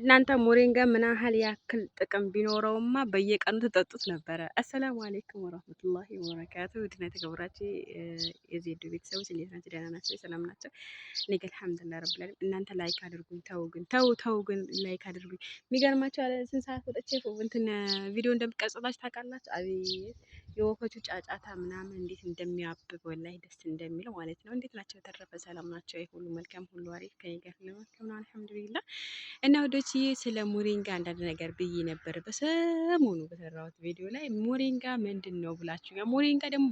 እናንተ ሞሪንጋ ምን ያክል ጥቅም ቢኖረውማ በየቀኑ ተጠጡት ነበረ። አሰላሙ አለይኩም ወራህመቱላሂ ወበረካቱ። ውድና የተከበራችሁ የዜዱ ቤተሰቦች እንዴት ናቸው? ደህና ናቸው? ሰላም ናቸው? እኔ ጋር አልሐምዱሊላህ ረብል ዓለሚን። እናንተ ላይክ አድርጉኝ። ተው ግን ላይክ አድርጉኝ። የሚገርማችሁ አለ ስንት ሰዓት ወጥቼ እንትን ቪዲዮ እንደምቀርጽላችሁ ታውቃላችሁ? አቤት የወፎቹ ጫጫታ ምናምን እንዴት እንደሚያብብ ወላሂ ደስ እንደሚለው ማለት ነው። እንዴት ናቸው? የተረፈ ሰላም ናቸው? ሁሉ መልካም፣ ሁሉ አሪፍ ከኔ ጋር ሁሉ መልካም ነው አልሐምዱሊላህ። እና ወዶችዬ ስለ ሞሪንጋ አንዳንድ ነገር ብዬ ነበር በሰሞኑ በሰራሁት ቪዲዮ ላይ። ሞሪንጋ ምንድን ነው ብላችሁ ሞሪንጋ ደግሞ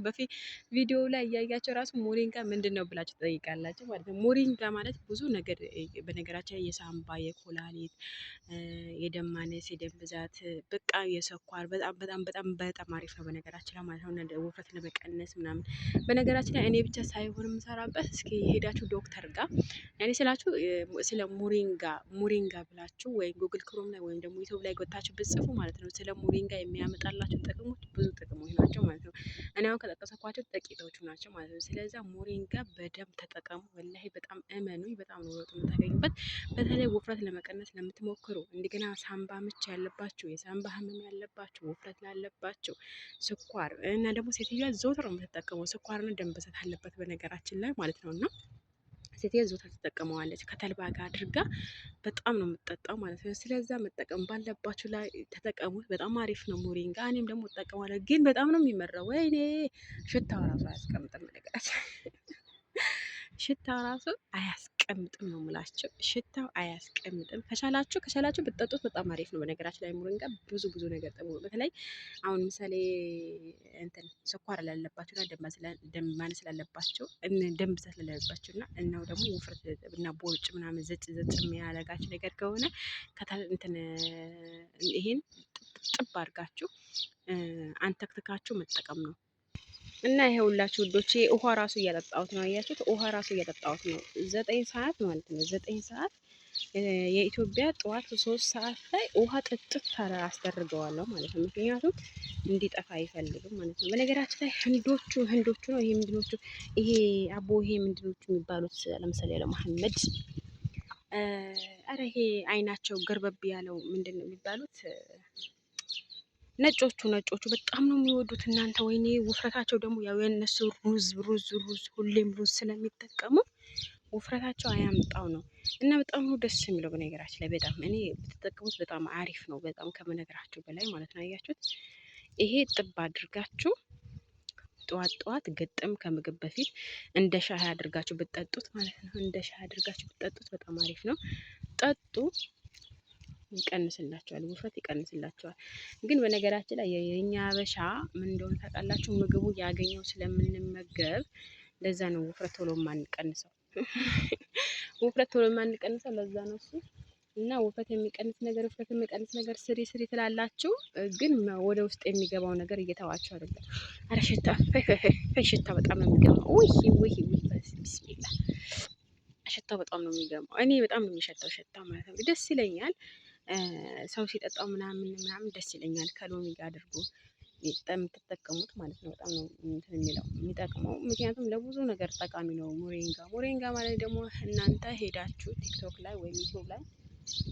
ቪዲዮ ላይ እያያቸው ራሱ ሞሪንጋ ምንድን ነው ብላችሁ ትጠይቃላችሁ ማለት ነው። ሞሪንጋ ማለት ብዙ ነገር በነገራችን የሳምባ፣ የኮላሊት፣ የደም ማነስ፣ የደም ብዛት፣ በቃ የስኳር በጣም በጣም በጣም በጣም አሪፍ ነው በነገራችን ላይ ማለት ነው። ውፍረት ለመቀነስ ምናምን በነገራችን ላይ እኔ ብቻ ሳይሆን የምሰራበት እስኪ ሄዳችሁ ዶክተር ጋር እኔ ስላችሁ ስለ ሞሪንጋ ብላችሁ ወይም ጉግል ክሮም ላይ ወይም ደግሞ ዩቲዩብ ላይ ገብታችሁ ብትጽፉ ማለት ነው ስለ ሞሪንጋ የሚያመጣላችሁ ጥቅሞች ብዙ ጥቅሞች ናቸው ማለት ነው። እኔ አሁን ከጠቀሰኳቸው ጥቂቶቹ ናቸው ማለት ነው። ስለዚህ ሞሪንጋ በደንብ ተጠቀሙ። ወላሂ በጣም እመኑኝ፣ በጣም ነው ለውጥ የምታገኙበት። በተለይ ውፍረት ለመቀነስ ለምትሞክሩ፣ እንደገና ሳምባ ምች ያለባችሁ፣ የሳምባ ህመም ያለባችሁ፣ ውፍረት ላለባችሁ፣ ስኳር እና ደግሞ ሴትዮዋ ዘወትር ነው የምትጠቀመው። ስኳርና ደም ብዛት አለበት በነገራችን ላይ ማለት ነው እና ሴትዮዋ ዘወትር ትጠቀመዋለች ከተልባ ጋር አድርጋ በጣም ነው የምትጠጣው ማለት ነው። ስለዛ መጠቀም ባለባችሁ ላይ ተጠቀሙት። በጣም አሪፍ ነው ሞሪንጋ። እኔም ደግሞ እጠቀማለሁ፣ ግን በጣም ነው የሚመራው። ወይኔ ሽታው ራሱ አያስቀምጥም ነገራችን ሽታው ራሱ አያስቀምጥም ነው የምላቸው። ሽታው አያስቀምጥም። ከቻላችሁ ብትጠጡት በጣም አሪፍ ነው። በነገራችን ላይ ሞሪንጋ ብዙ ነገር ጥቅሙ፣ በተለይ አሁን ምሳሌ እንትን ስኳር ላለባቸው እና ደም ማነስ ስላለባቸው ደም ብዛት ላለባቸው እና እናው ደግሞ ውፍረት እና ቦርጭ ምናምን ዘጭ የሚያደርጋችሁ ነገር ከሆነ እንትን ይሄን ጥብ አድርጋችሁ አንተክትካችሁ መጠቀም ነው። እና ይሄ ሁላችሁ ውዶቼ ውሃ ራሱ እያጠጣሁት ነው። አያችሁት? ውሃ ራሱ እያጠጣሁት ነው። 9 ሰዓት ማለት ነው። 9 ሰዓት የኢትዮጵያ ጠዋት 3 ሰዓት ላይ ውሃ ጥጥት አስደርገዋለሁ ማለት ነው። ምክንያቱም እንዲጠፋ አይፈልግም ማለት ነው። በነገራችን ላይ ህንዶቹ ነው ይሄ ምንድኖቹ ይሄ ይሄ ምንድኖቹ የሚባሉት ለምሳሌ ያለ መሐመድ ይሄ አይናቸው ገርበብ ያለው ምንድን ነው የሚባሉት? ነጮቹ በጣም ነው የሚወዱት እናንተ። ወይኔ ውፍረታቸው ደግሞ ያው የነሱ ሩዝ ሁሌም ሩዝ ስለሚጠቀሙ ውፍረታቸው አያምጣው ነው እና በጣም ነው ደስ የሚለው በነገራችን ላይ በጣም እኔ ብትጠቀሙት በጣም አሪፍ ነው። በጣም ከመነግራችሁ በላይ ማለት ነው። አያችሁት? ይሄ ጥብ አድርጋችሁ ጠዋት ግጥም ከምግብ በፊት እንደ ሻይ አድርጋችሁ ብትጠጡት ማለት ነው። እንደ ሻይ አድርጋችሁ ብትጠጡት በጣም አሪፍ ነው። ጠጡ፣ ይቀንስላቸዋል፣ ውፍረት ይቀንስላቸዋል። ግን በነገራችን ላይ የኛ አበሻ ምን እንደሆነ ታውቃላችሁ? ምግቡ ያገኘው ስለምንመገብ ለዛ ነው ውፍረት ቶሎ የማንቀንሰው። ውፍረት ቶሎ የማንቀንሰው ለዛ ነው እሱ። እና ውፍረት የሚቀንስ ነገር ስሪ ትላላችሁ፣ ግን ወደ ውስጥ የሚገባው ነገር እየተዋችሁ አይደለም። አረ ሽታ በጣም ነው የሚገባው። ውይ ቢስሚላ ሽታው በጣም ነው የሚገባው። እኔ በጣም ነው የሚሸተው ሽታ ማለት ነው። ደስ ይለኛል ሰው ሲጠጣው ምናምን ደስ ይለኛል። ከሎሚ ጋር አድርጎ የምትጠቀሙት ማለት ነው። በጣም ነው የሚጠቅመው፣ ምክንያቱም ለብዙ ነገር ጠቃሚ ነው ሞሪንጋ ማለት ደግሞ እናንተ ሄዳችሁ ቲክቶክ ላይ ወይም ዩቲዩብ ላይ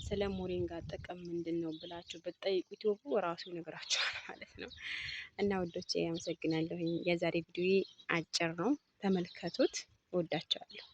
ስለ ሞሪንጋ ጥቅም ምንድን ነው ብላችሁ ብትጠይቁ ዩቲዩቡ ራሱ ይነግራችኋል ማለት ነው። እና ውዶቼ አመሰግናለሁ። የዛሬ ቪዲዮ አጭር ነው፣ ተመልከቱት። እወዳቸዋለሁ።